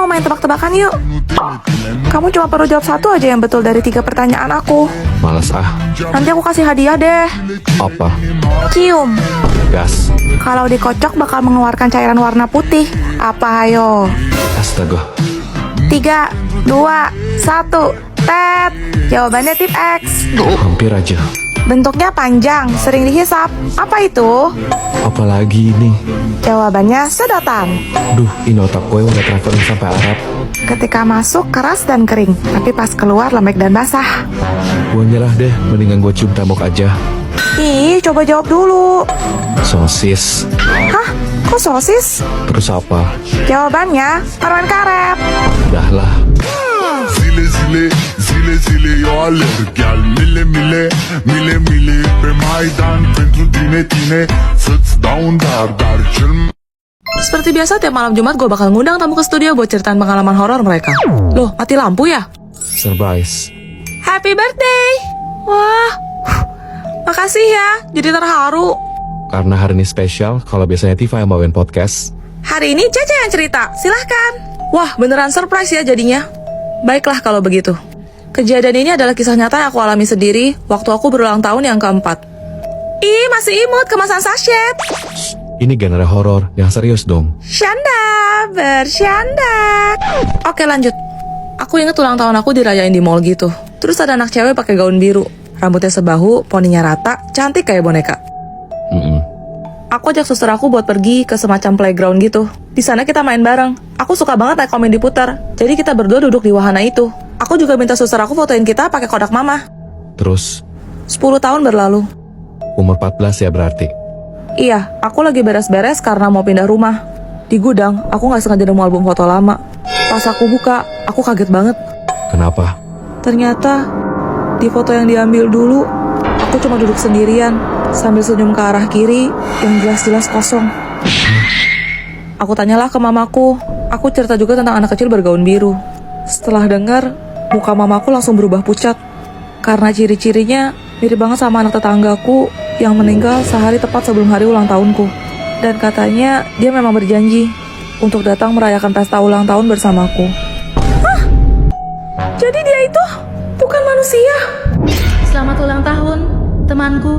mau main tebak-tebakan yuk? Kamu cuma perlu jawab satu aja yang betul dari 3 pertanyaan aku. Males ah. Nanti aku kasih hadiah deh. Apa? Cium. Gas. Kalau dikocok bakal mengeluarkan cairan warna putih. Apa ayo? Astaga. 3, 2, 1. Tet. Jawabannya tip X. Hampir aja. Bentuknya panjang, sering dihisap. Apa itu? Apalagi ini? Jawabannya sedotan. Duh, ini otak gue udah traveling sampai Arab. Ketika masuk keras dan kering, tapi pas keluar lembek dan basah. Gue nyerah deh, mendingan gue cium tembok aja. Ih, coba jawab dulu. Sosis. Hah? Kok sosis? Terus apa? Jawabannya permen karet. Udah lah. Zile zile, zile zile, eu alerg Iar mile mile, mile mile Pe Maidan pentru tine, tine Să-ți dau un dar cel Seperti biasa tiap malam Jumat gue bakal ngundang tamu ke studio buat ceritain pengalaman horor mereka. Loh, mati lampu ya? Surprise. Happy birthday! Wah, makasih ya, jadi terharu. Karena hari ini spesial, kalau biasanya Tifa yang bawain podcast. Hari ini Caca yang cerita, silahkan. Wah, beneran surprise ya jadinya. Baiklah kalau begitu. Kejadian ini adalah kisah nyata yang aku alami sendiri waktu aku berulang tahun yang keempat. Ih, masih imut kemasan sachet. Ini genre horor, yang serius dong. Syanda, bersyanda. Oke lanjut. Aku inget ulang tahun aku dirayain di mall gitu. Terus ada anak cewek pakai gaun biru, rambutnya sebahu, poninya rata, cantik kayak boneka. Aku ajak suster aku buat pergi ke semacam playground gitu. Di sana kita main bareng. Aku suka banget naik komen diputar. Jadi kita berdua duduk di wahana itu. Aku juga minta suster aku fotoin kita pakai kodak mama. Terus? 10 tahun berlalu. Umur 14 ya berarti? Iya, aku lagi beres-beres karena mau pindah rumah. Di gudang, aku gak sengaja nemu album foto lama. Pas aku buka, aku kaget banget. Kenapa? Ternyata, di foto yang diambil dulu, aku cuma duduk sendirian, sambil senyum ke arah kiri, yang jelas-jelas kosong. Aku tanyalah ke mamaku. Aku cerita juga tentang anak kecil bergaun biru. Setelah dengar, muka mamaku langsung berubah pucat. Karena ciri-cirinya mirip banget sama anak tetanggaku yang meninggal sehari tepat sebelum hari ulang tahunku. Dan katanya dia memang berjanji untuk datang merayakan pesta ulang tahun bersamaku. Hah? Jadi dia itu bukan manusia? Selamat ulang tahun, temanku.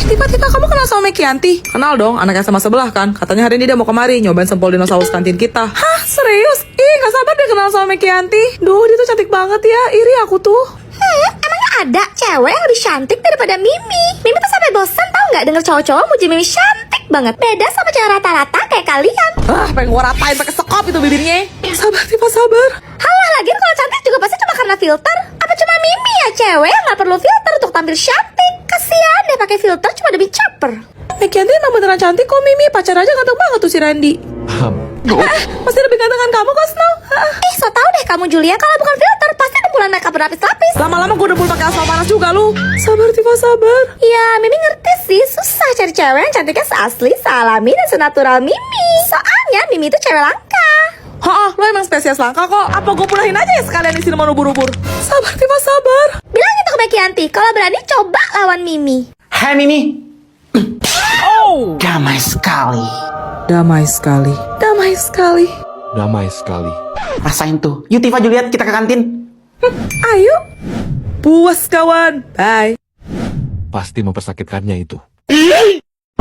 Tiba-tiba kamu kenal sama Mekianti? Kenal dong, anak SMA sebelah kan. Katanya hari ini dia mau kemari nyobain sempol dinosaurus kantin kita. Hah, serius? Ih, gak sabar deh kenal sama Mekianti. Duh, dia tuh cantik banget ya, iri aku tuh. Emangnya ada cewek yang lebih cantik daripada Mimi? Mimi tuh sampai bosan tau nggak denger cowok-cowok muji Mimi cantik banget. Beda sama cewek rata-rata kayak kalian. Pengen gua ratain pakai sekop itu bibirnya. Sabar, Tifa, sabar. Halah, lagian kalau cantik juga pasti cuma karena filter. Apa cuma Mimi ya cewek yang nggak perlu filter untuk tampil cantik? Kasian deh pakai filter cuma demi caper. Mekianti emang beneran cantik kok, Mimi. Pacar aja ganteng banget tuh si Randy. Masih lebih gantengan kamu kok, Snow. So tau deh kamu Julia, kalau bukan filter pasti dempulan makeup berlapis-lapis. Lama-lama gue dempul pakai aspal panas juga lu. Sabar, Tifa, sabar. Ya, Mimi ngerti sih, susah cari cewek yang cantiknya seasli, sealami, dan senatural Mimi. Soalnya Mimi itu cewek langka. Lo emang spesies langka kok. Apa gue pulahin aja ya sekalian di sini mau ubur-ubur. Sabar, Tifa, sabar. Bilang gitu ke Mekianti, kalau berani coba lawan Mimi. Hai Mimi. Damai sekali. Damai sekali. Damai sekali. Damai sekali. Rasain tuh. Yuk Tifa Juliet, kita ke kantin. Ayo. Puas kawan. Bye. Pasti mempersakitkannya itu.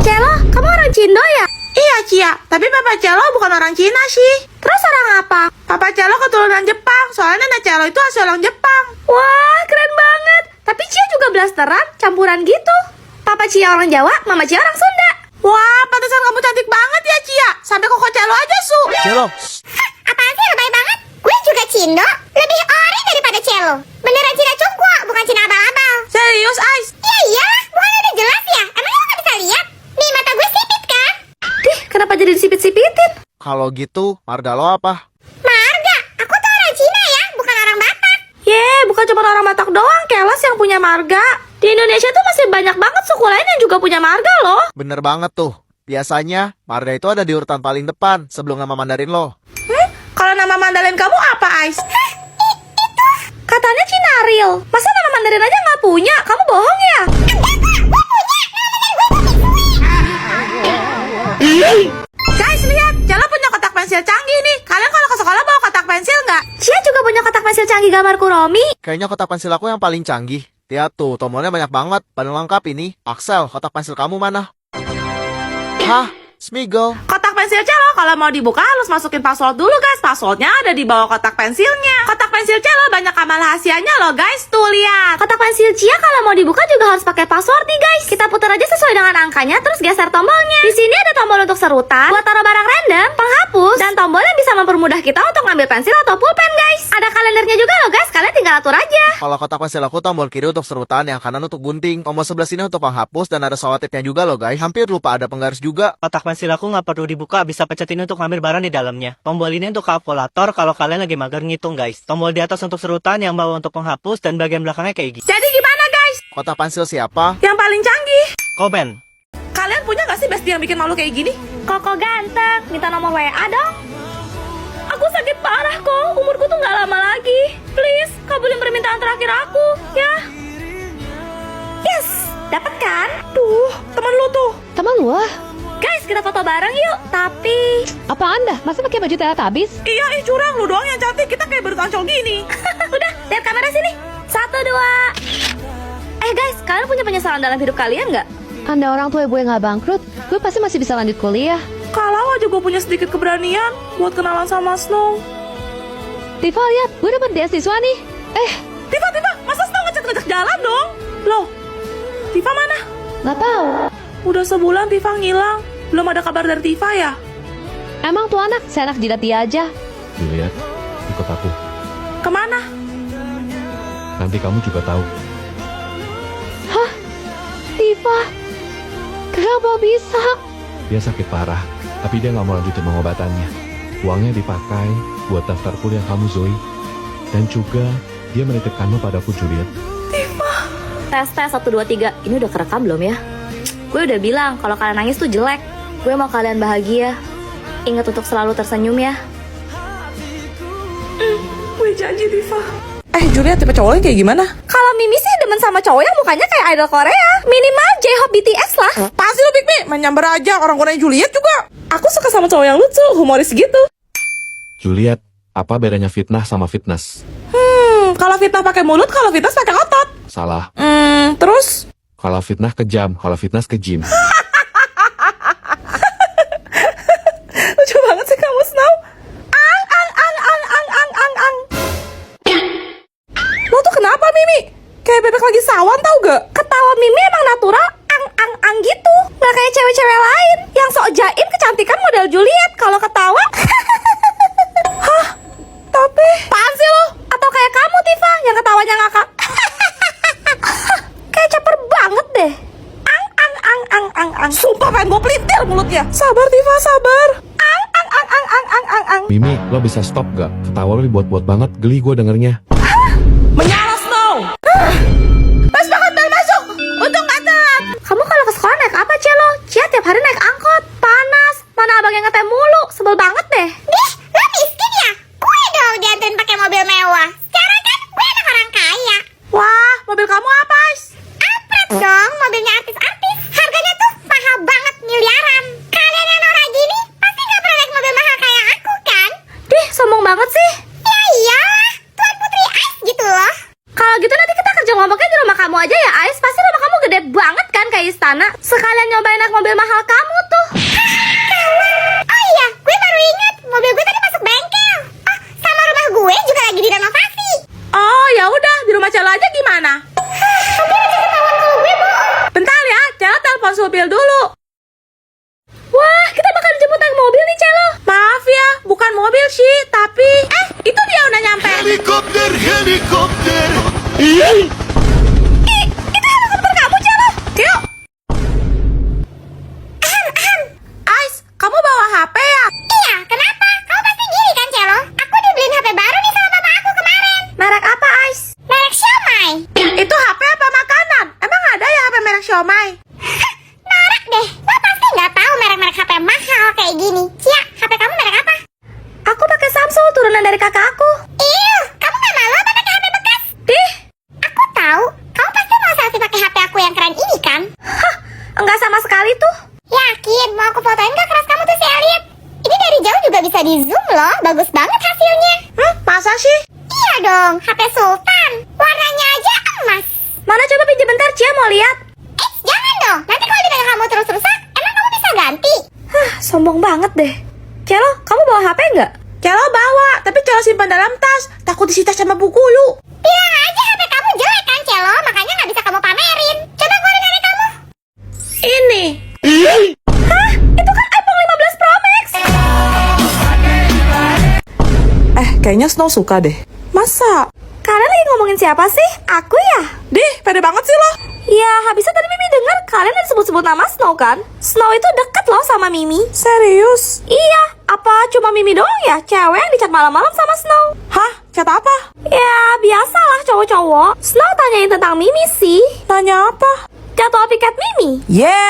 Celo, kamu orang Cindo ya? Iya, Cia. Tapi Papa Celo bukan orang Cina sih. Terus orang apa? Papa Celo keturunan Jepang. Soalnya Nenek Celo itu asal orang Jepang. Wah, keren banget. Tapi Cia juga blasteran, campuran gitu. Papa Cia orang Jawa, Mama Cia orang Sunda. Wah, pantesan kamu cantik banget ya, Cia. Sampai koko Celo aja, Su. Celo. Apaan sih lebay banget? Gue juga Cindo, lebih ori daripada Celo. Beneran Cina Cungkwa, bukan Cina abal-abal. Serius, Ais? Iya iyalah, bukannya udah jelas ya? Emangnya lo gak bisa lihat? Nih mata gue sipit kan? Dih, kenapa jadi disipit-sipitin? Kalau gitu, marga lo apa? Marga, aku tuh orang Cina ya, bukan orang Batak. Bukan cuma orang Batak doang, Kelas yang punya marga. Di Indonesia tuh masih banyak banget suku lain yang juga punya marga loh. Bener banget tuh. Biasanya, marga itu ada di urutan paling depan sebelum nama Mandarin lo. Kalau nama Mandarin kamu apa, Ais? Katanya Cinaril. Masa nama Mandarin aja nggak punya? Kamu bohong ya? Guys, lihat. Jalo punya kotak pensil pensil canggih nih. Kalian kalau ke sekolah bawa kotak pensil nggak? Cia juga punya kotak pensil canggih gambar Kuromi. Kayaknya kotak pensil aku yang paling canggih. Lihat tuh, tombolnya banyak banget. Paling lengkap ini. Axel, kotak pensil kamu mana? Hah? Smiggle. Kotak pensil cello kalau mau dibuka harus masukin password dulu guys. Passwordnya ada di bawah kotak pensilnya. Kotak pensil cello banyak amal rahasianya loh guys. Tuh lihat. Kotak pensil Cia kalau mau dibuka juga harus pakai password nih guys. Kita putar aja sesuai dengan angkanya terus geser tombolnya. Di sini ada tombol untuk serutan, buat taruh barang random, penghapus, dan tombol yang bisa mempermudah kita untuk ngambil pensil atau pulpen guys. Ada kalendernya juga loh guys. Kalian tinggal atur aja. Kalau kotak pensil aku tombol kiri untuk serutan, yang kanan untuk gunting. Tombol sebelah sini untuk penghapus dan ada selotipnya juga loh guys. Hampir lupa ada penggaris juga. Kotak pensil aku nggak perlu dibuka, bisa pencet ini untuk ngambil barang di dalamnya. Tombol ini untuk kalkulator kalau kalian lagi mager ngitung guys. Tombol di atas untuk serutan, yang bawah untuk penghapus, dan bagian belakangnya kayak gini. Jadi gimana guys? Kotak pensil siapa? Yang paling canggih. Komen. Kalian punya gak sih bestie yang bikin malu kayak gini? Koko ganteng, minta nomor WA dong. Aku sakit parah kok, umurku tuh gak lama lagi. Please, kabulin permintaan terakhir aku, ya. Yes, dapat kan? Tuh, temen lu tuh. Teman lu ah? Guys, kita foto bareng yuk. Tapi Apa anda? Masa pakai baju Teletubbies? Iya, curang lu doang yang cantik. Kita kayak bertancol gini. udah, lihat kamera sini. 1, 2. Guys, kalian punya penyesalan dalam hidup kalian nggak? Anda orang tua gue nggak bangkrut, gue pasti masih bisa lanjut kuliah. Kalau aja gue punya sedikit keberanian buat kenalan sama Snow. Tifa lihat, gue dapet beasiswa nih. Tifa, masa Snow ngecek jalan dong? Loh, Tifa mana? Nggak tahu. Udah sebulan Tifa ngilang. Belum ada kabar dari Tifa ya? Emang tuh anak, seenak jidat dia aja. Juliet, ikut aku. Kemana? Nanti kamu juga tahu. Hah? Tifa? Kenapa bisa? Dia sakit parah, tapi dia nggak mau lanjutin pengobatannya. Uangnya dipakai buat daftar kuliah kamu, Zoe. Dan juga dia menitipkanmu padaku, Juliet. Tes 1, 2, 3. Ini udah kerekam belum ya? Gue udah bilang kalau kalian nangis tuh jelek. Gue mau kalian bahagia. Ingat untuk selalu tersenyum ya. Gue janji Tifa. Juliet, tipe cowoknya kayak gimana? Kalau Mimi sih demen sama cowok yang mukanya kayak idol Korea. Minimal J-Hope BTS lah. Pasti lu, Big Mi. Main nyamber aja, orang Korea Juliet juga. Aku suka sama cowok yang lucu, humoris gitu. Juliet, apa bedanya fitnah sama fitness? Kalau fitnah pakai mulut, kalau fitness pakai otot. Salah. Terus? Kalau fitnah ke jam, kalau fitness ke gym. Lucu banget sih kamu, Snow. Ang. Lo tuh kenapa, Mimi? Kayak bebek lagi sawan tau gak? Ketawa Mimi emang natural ang gitu. Gak kayak cewek-cewek lain yang sok jaim kecantikan model Juliet kalau ketawa. Hah? Tapi... Apaan sih lo? Atau kayak kamu Tifa yang ketawanya ngakak. Kayak caper banget deh. Ang. Sumpah pengen gue pelintir mulutnya. Sabar, Tifa, sabar. Ang. Mimi, lo bisa stop gak? Ketawa lo dibuat-buat banget, geli gue dengernya. Menyala, Snow. Pas banget bel masuk. Untung gak telat. Kamu kalau ke sekolah naik apa, Celo? Cia tiap hari naik angkot. Panas. Mana abang yang ngetem mulu. Sebel banget deh. Dih, lo miskin ya? Gue dong dianterin pakai mobil mewah. Sekarang kan gue anak orang kaya. Wah, mobil kamu apa, Ais? Apret dong, mobilnya artis-artis. Harganya tuh mahal banget, miliaran. Kalian yang norak gini pasti gak pernah naik mobil mahal kayak aku kan? Dih, sombong banget sih. Ya iyalah, Tuan Putri Ais gitu loh. Kalau gitu nanti kita kerja ngomongnya di rumah kamu aja ya, Ais. Pasti rumah kamu gede banget kan kayak istana. Sekalian nyobain naik mobil mahal kamu tuh. Oh iya, gue baru ingat. Mobil gue tadi masuk bengkel. Oh, sama rumah gue juga lagi direnovasi. Oh, ya udah, di rumah Celo aja gimana? Bentar ya, Celo telepon supir dulu. Wah, kita bakal dijemput naik mobil nih, Celo. Maaf ya, bukan mobil sih, tapi... itu dia udah nyampe. Helikopter, helikopter. Itu helikopter kamu, Celo. Yuk. Ais, kamu bawa HP ya? Iya, kenapa? Kamu pasti gini kan, Celo? Aku dibeliin HP baru nih sama bapak aku kemarin. Merek apa, Ais? Merek Xiaomi. Itu HP apa makanan? Emang ada ya HP merek Xiaomi? Norak deh, lo pasti nggak tahu merek-merek HP mahal kayak gini. Cia, HP kamu merek apa? Aku pakai Samsung, turunan dari kakak aku. Kamu nggak malu apa pakai HP bekas? Dih, aku tahu. Kamu pasti mau selfie pakai HP aku yang keren ini kan? Hah, enggak sama sekali tuh. Yakin, mau aku fotoin nggak keras kamu tuh si Elliot? Ini dari jauh juga bisa bisa di zoom loh, bagus banget hasilnya. Masa sih? Iya dong, HP Sultan. Warnanya aja emas. Mana coba pinjam bentar, Cia mau lihat. Jangan dong, nanti kalau dipegang kamu terus rusak, emang kamu bisa ganti? Sombong banget deh. Celo, kamu bawa HP nggak? Celo bawa, tapi Celo simpan dalam tas. Takut disita sama Bu Gulu. Bilang aja HP kamu jelek kan, Celo, makanya nggak bisa kamu pamerin. Coba keluarin dari kamu. Ini. Hah? Itu kan iPhone 15 Pro Max. Kayaknya Snow suka deh. Masa? Kalian lagi ngomongin siapa sih? Aku ya? Dih, pede banget sih lo. Ya, habisnya tadi Mimi dengar kalian ada sebut-sebut nama Snow kan? Snow itu deket loh sama Mimi. Serius? Iya, apa cuma Mimi doang ya cewek yang dicat malam-malam sama Snow? Hah? Cat apa? Ya, biasalah cowok-cowok. Snow tanyain tentang Mimi sih. Tanya apa? Jadwal piket Mimi.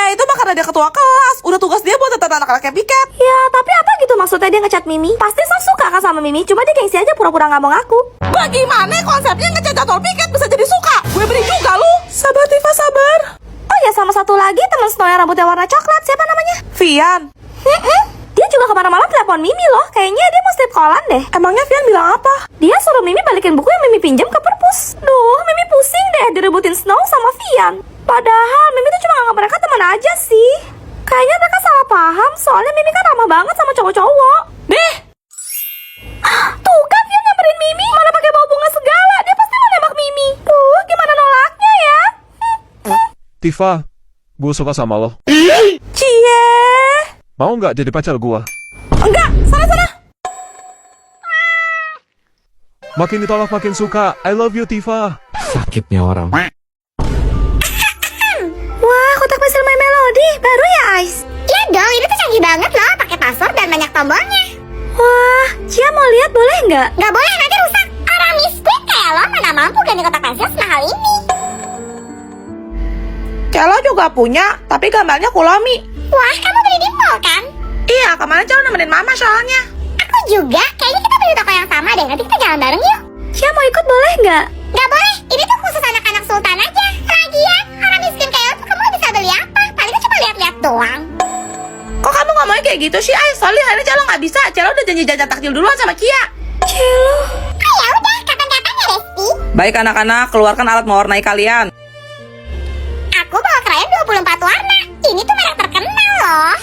Itu mah karena dia ketua kelas. Udah tugas dia buat tentang anak-anaknya piket. Ya, tapi apa gitu maksudnya dia ngecat Mimi? Pasti Snow suka kan sama Mimi, cuma dia gengsi aja pura-pura gak mau ngaku. Bagaimana konsepnya ngecat jadwal piket bisa jadi suka? Gue beri juga lu. Sabar Tifa, sabar. Oh ya, sama satu lagi teman Snow yang rambutnya warna coklat. Siapa namanya? Vian. Dia juga kemarin malam telepon Mimi loh. Kayaknya dia mau strip callan deh. Emangnya Vian bilang apa? Dia suruh Mimi balikin buku yang Mimi pinjam ke perpus. Duh, Mimi pusing deh direbutin Snow sama Vian. Padahal Mimi tuh cuma anggap mereka teman aja sih. Kayaknya mereka salah paham. Soalnya Mimi kan ramah banget sama cowok-cowok. Deh. Tuh kan Vian nyamperin Mimi, malah pakai bawa bunga segala. Dia pasti mau nembak Mimi. Tuh, gimana nolaknya ya? Tifa, gue suka sama lo. Cie. Mau nggak jadi pacar gue? Enggak, sana-sana. Makin ditolak makin suka. I love you, Tifa. Sakitnya orang. Wah, kotak pensil My Melody, baru ya, Ais? Iya dong, ini tuh canggih banget loh, pakai password dan banyak tombolnya. Wah, Cia mau lihat boleh nggak? Nggak boleh, nanti rusak. Orang miskin kayak lo mana mampu ganti kotak pensil semahal ini. Celo juga punya, tapi gambarnya Kulomi. Wah, kamu beli di mall kan? Iya, kemarin Celo nemenin mama soalnya. Aku juga, kayaknya kita beli toko yang sama deh, nanti kita jalan bareng yuk. Cia mau ikut boleh nggak? Nggak boleh, ini tuh khusus anak-anak sultan aja. Lagian, orang miskin kayak lo tuh kamu bisa beli apa? Paling cuma lihat-lihat doang. Kok kamu ngomongnya kayak gitu sih, Ay? Soalnya hari ini Celo nggak bisa. Celo udah janji jajan takjil duluan sama Kia. Celo. Ya udah, kapan-kapan ya, Resti. Baik anak-anak, keluarkan alat mewarnai kalian. Aku bawa krayon 24 warna. Ini tuh merek terkenal loh.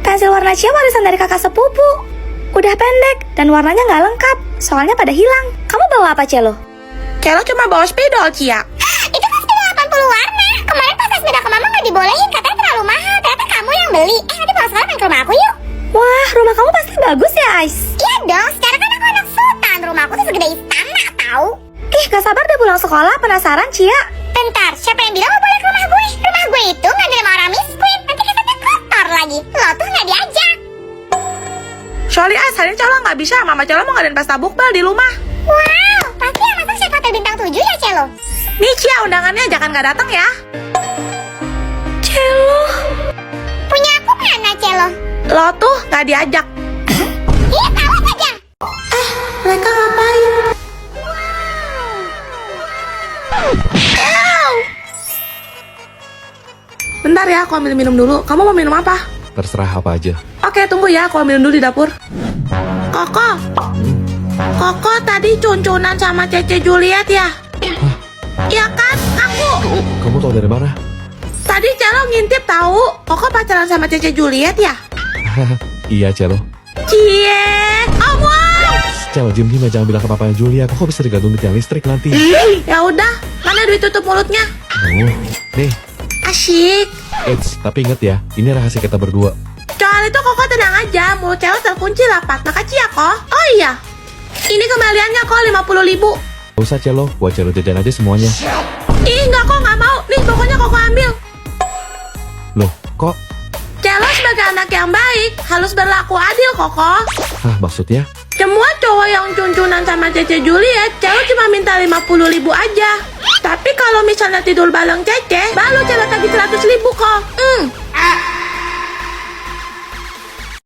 Pensil warna Cia warisan dari kakak sepupu. Udah pendek dan warnanya nggak lengkap. Soalnya pada hilang. Kamu bawa apa, Celo? Celo cuma bawa spidol, Cia. Itu kan sepeda 80 warna. Kemarin pas sepeda ke mama nggak dibolehin, katanya terlalu mahal. Ternyata kamu yang beli. Nanti pulang sekarang main ke rumah aku yuk. Wah, rumah kamu pasti bagus ya, Ais. Iya dong, sekarang kan aku anak sultan. Rumahku tuh segede istana, tahu? Ih, gak sabar deh pulang sekolah. Penasaran, Cia. Bentar, siapa yang bilang lo boleh ke rumah gue? Rumah gue itu nggak ada orang miskin. Nanti katanya kotor lagi. Lo tuh nggak diajak. Soalnya Ais, hari ini Celo nggak bisa. Mama Celo mau ngadain pesta bukbal di rumah. Wow, pasti yang masak chef hotel bintang 7 ya, Celo? Nih, Cia, undangannya jangan nggak datang ya. Celo. Punya aku mana, Celo? Lo tuh nggak diajak. Iya, tahu aja. Mereka ngapain? Bentar ya, aku ambil minum dulu. Kamu mau minum apa? Terserah apa aja. Oke, tunggu ya, aku ambil minum dulu di dapur. Koko. Koko tadi cuncunan sama Cece Juliet ya? Iya kan, aku. Kamu tahu dari mana? Tadi Celo ngintip tahu. Koko pacaran sama Cece Juliet ya? Iya, Celo. Cie. Oh, wow. Celo, diam-diam ya, jangan bilang ke papanya Julia. Kok bisa digantung di tiang listrik nanti? Ya udah, mana duit tutup mulutnya? Oh, nih. Asyik. Eits, tapi ingat ya, ini rahasia kita berdua. Soal itu Koko tenang aja, mulut Celo terkunci rapat. Makasih ya, Kok. Oh iya, ini kembaliannya kok 50.000. Gak usah, Celo, buat Celo jajan aja semuanya. Ih, enggak kok, nggak mau. Nih, pokoknya Koko ambil. Loh, kok? Celo sebagai anak yang baik harus berlaku adil, Koko. Hah, maksudnya? Semua cowok yang cuncunan sama Cece Juliet, Celo cuma minta 50.000 aja. Tapi kalau misalnya tidur bareng Cece, baru Celo tagih 100.000 kok.